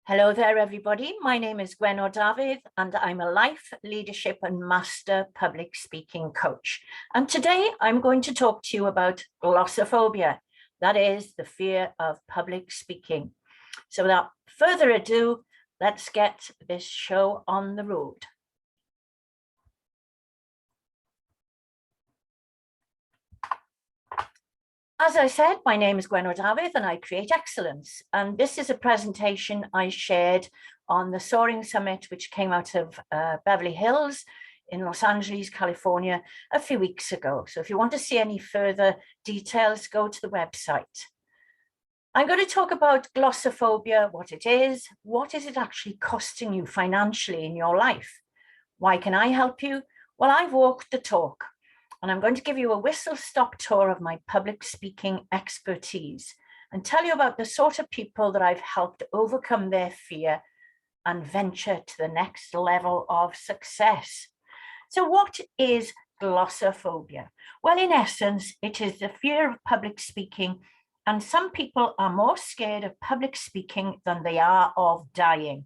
Hello there, everybody. My name is Gwenno Dafydd, and I'm a life, leadership, and master public speaking coach. And today I'm going to talk to you about glossophobia, that is the fear of public speaking. So without further ado, let's get this show on the road. As I said, my name is Gwenno Dafydd and I create excellence. And this is a presentation I shared on the Soaring Summit, which came out of Beverly Hills in Los Angeles, California, a few weeks ago. So if you want to see any further details, go to the website. I'm going to talk about glossophobia, what it is it actually costing you financially in your life? Why can I help you? Well, I've walked the talk. And I'm going to give you a whistle-stop tour of my public speaking expertise and tell you about the sort of people that I've helped overcome their fear and venture to the next level of success. So what is glossophobia? Well, in essence, it is the fear of public speaking, and some people are more scared of public speaking than they are of dying.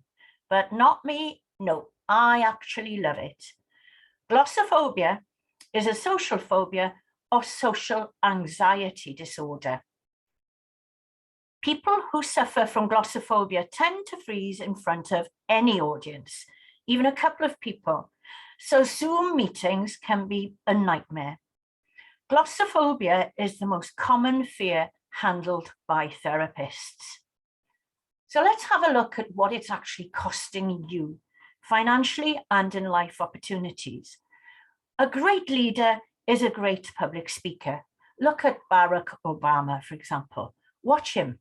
But not me, no, I actually love it. Glossophobia is a social phobia or social anxiety disorder. People who suffer from glossophobia tend to freeze in front of any audience, even a couple of people. So Zoom meetings can be a nightmare. Glossophobia is the most common fear handled by therapists. So let's have a look at what it's actually costing you financially and in life opportunities. A great leader is a great public speaker. Look at Barack Obama, for example. Watch him.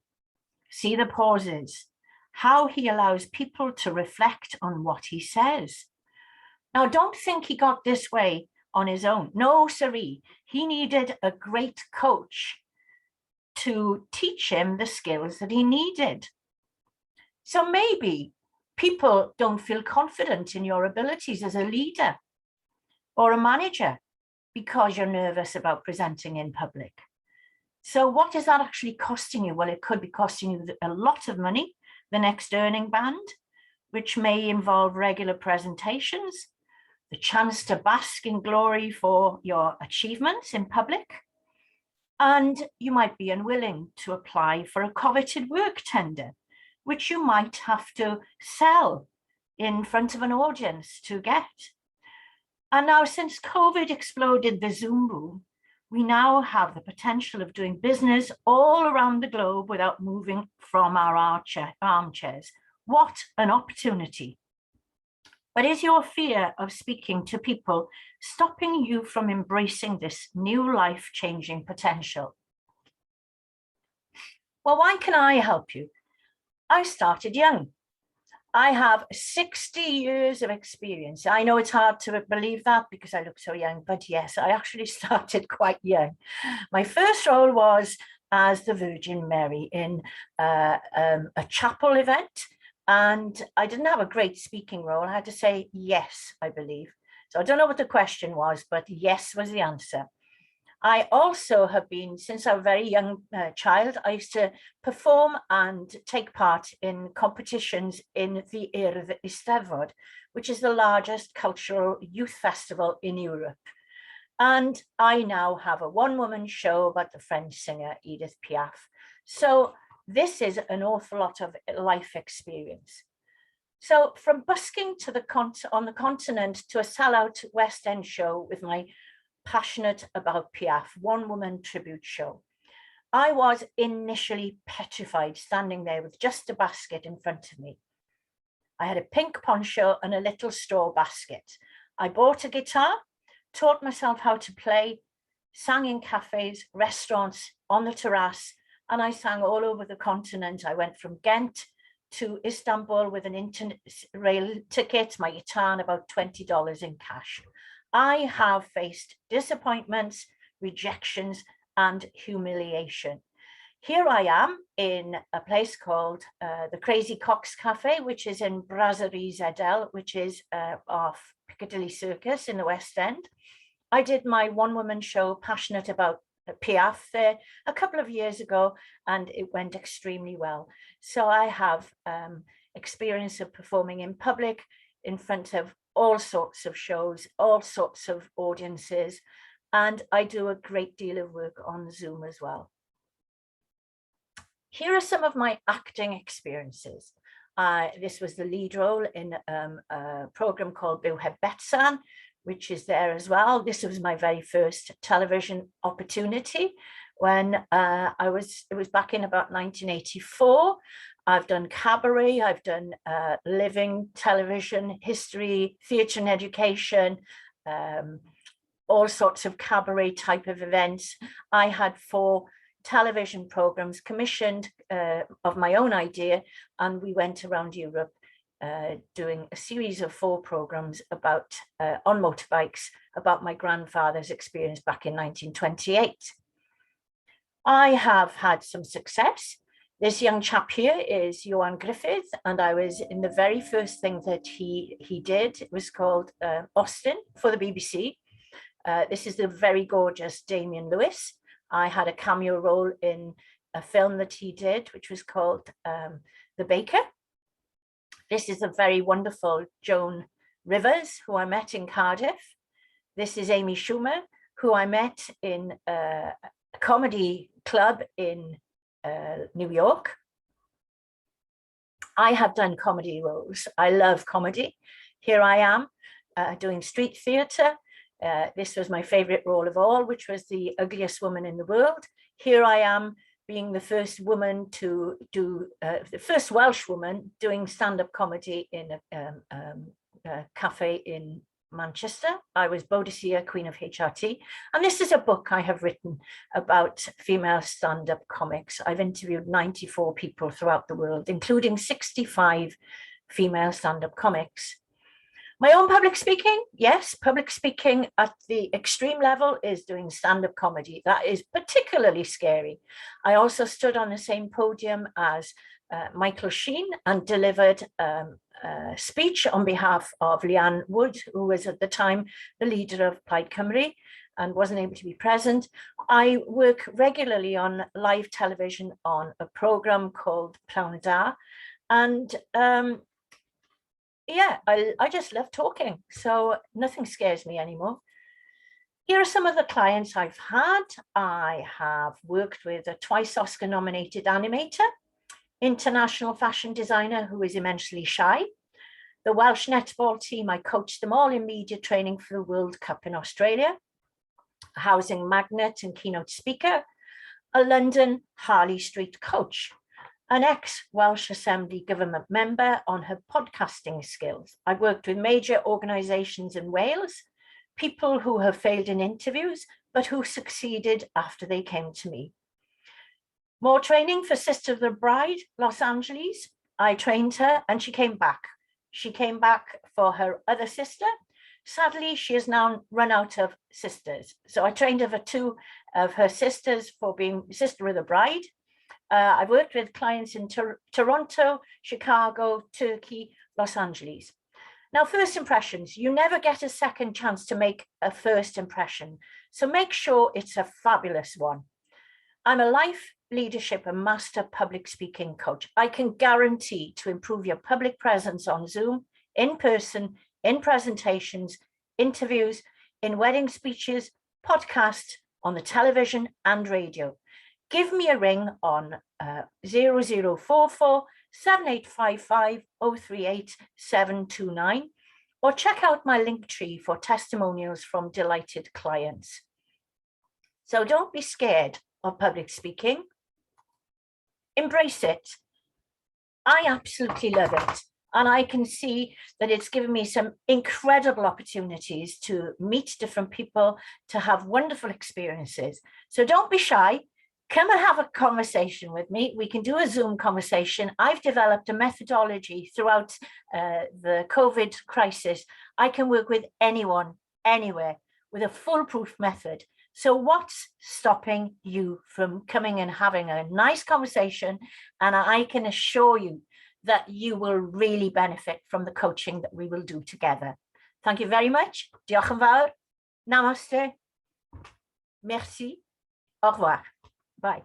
See the pauses, how he allows people to reflect on what he says. Now, don't think he got this way on his own. No, siree. He needed a great coach to teach him the skills that he needed. So maybe people don't feel confident in your abilities as a leader or a manager because you're nervous about presenting in public. So what is that actually costing you? Well, it could be costing you a lot of money, the next earning band, which may involve regular presentations, the chance to bask in glory for your achievements in public, and you might be unwilling to apply for a coveted work tender, which you might have to sell in front of an audience to get. And now, since COVID exploded the Zoom boom, we now have the potential of doing business all around the globe without moving from our armchairs. What an opportunity. But is your fear of speaking to people stopping you from embracing this new life-changing potential? Well, why can I help you? I started young. I have 60 years of experience. I know it's hard to believe that because I look so young, but yes, I actually started quite young. My first role was as the Virgin Mary in a chapel event, and I didn't have a great speaking role. I had to say yes, I believe. So I don't know what the question was, but yes was the answer. I also have been, since I was a very young child, I used to perform and take part in competitions in the Eisteddfod, which is the largest cultural youth festival in Europe. And I now have a one-woman show about the French singer Edith Piaf. So this is an awful lot of life experience. So from busking to on the continent to a sellout West End show with my passionate about Piaf, one-woman tribute show, I was initially petrified standing there with just a basket in front of me. I had a pink poncho and a little straw basket. I bought a guitar, taught myself how to play, sang in cafes, restaurants, on the terrace, and I sang all over the continent. I went from Ghent to Istanbul with an interrail ticket, my guitar, and about $20 in cash. I have faced disappointments, rejections, and humiliation. Here I am in a place called the Crazy Coq's Cafe, which is in Brasserie Zedel, which is off Piccadilly Circus in the West End. I did my one-woman show, Passionate About Piaf, there a couple of years ago, and it went extremely well. So I have experience of performing in public in front of all sorts of shows, all sorts of audiences, and I do a great deal of work on Zoom as well. Here are some of my acting experiences. This was the lead role in a program called Bywheb Betsan, which is there as well. This was my very first television opportunity when it was back in about 1984. I've done cabaret, I've done living television, history, theatre and education, all sorts of cabaret type of events. I had 4 television programs commissioned of my own idea, and we went around Europe doing a series of 4 programs about on motorbikes about my grandfather's experience back in 1928. I have had some success. This young chap here is Johan Griffith, and I was in the very first thing that he did. It was called Austin for the BBC. This is the very gorgeous Damien Lewis. I had a cameo role in a film that he did, which was called The Baker. This is a very wonderful Joan Rivers, who I met in Cardiff. This is Amy Schumer, who I met in a comedy club in New York. I have done comedy roles. I love comedy. Here I am doing street theatre. This was my favorite role of all, which was the ugliest woman in the world. Here I am being the first woman to do, the first Welsh woman doing stand-up comedy in a cafe in Manchester. I was Boadicea, Queen of HRT. And this is a book I have written about female stand-up comics. I've interviewed 94 people throughout the world, including 65 female stand-up comics. My own public speaking, yes, public speaking at the extreme level is doing stand-up comedy. That is particularly scary. I also stood on the same podium as Michael Sheen and delivered a speech on behalf of Leanne Wood, who was at the time the leader of Plaid Cymru and wasn't able to be present. I work regularly on live television on a program called Pnawn Da, and yeah, I just love talking, so nothing scares me anymore. Here are some of the clients I've had. I have worked with a twice Oscar nominated animator, international fashion designer who is immensely shy. The Welsh netball team, I coached them all in media training for the World Cup in Australia. A housing magnate and keynote speaker. A London Harley Street coach. An ex-Welsh Assembly government member on her podcasting skills. I've worked with major organisations in Wales, people who have failed in interviews, but who succeeded after they came to me. More training for Sister of the Bride, Los Angeles. I trained her and she came back. She came back for her other sister. Sadly, she has now run out of sisters. So I trained her for 2 of her sisters for being Sister of the Bride. I've worked with clients in Toronto, Chicago, Turkey, Los Angeles. Now, first impressions, you never get a second chance to make a first impression. So make sure it's a fabulous one. I'm a life, leadership and master public speaking coach. I can guarantee to improve your public presence on Zoom, in person, in presentations, interviews, in wedding speeches, podcasts, on the television and radio. Give me a ring on 0044 7855 038 729 or check out my link tree for testimonials from delighted clients. So don't be scared of public speaking. Embrace it. I absolutely love it. And I can see that it's given me some incredible opportunities to meet different people, to have wonderful experiences. So don't be shy. Come and have a conversation with me. We can do a Zoom conversation. I've developed a methodology throughout the COVID crisis. I can work with anyone, anywhere, with a foolproof method. So what's stopping you from coming and having a nice conversation? And I can assure you that you will really benefit from the coaching that we will do together. Thank you very much. Diolch yn fawr. Namaste. Merci. Au revoir. Bye.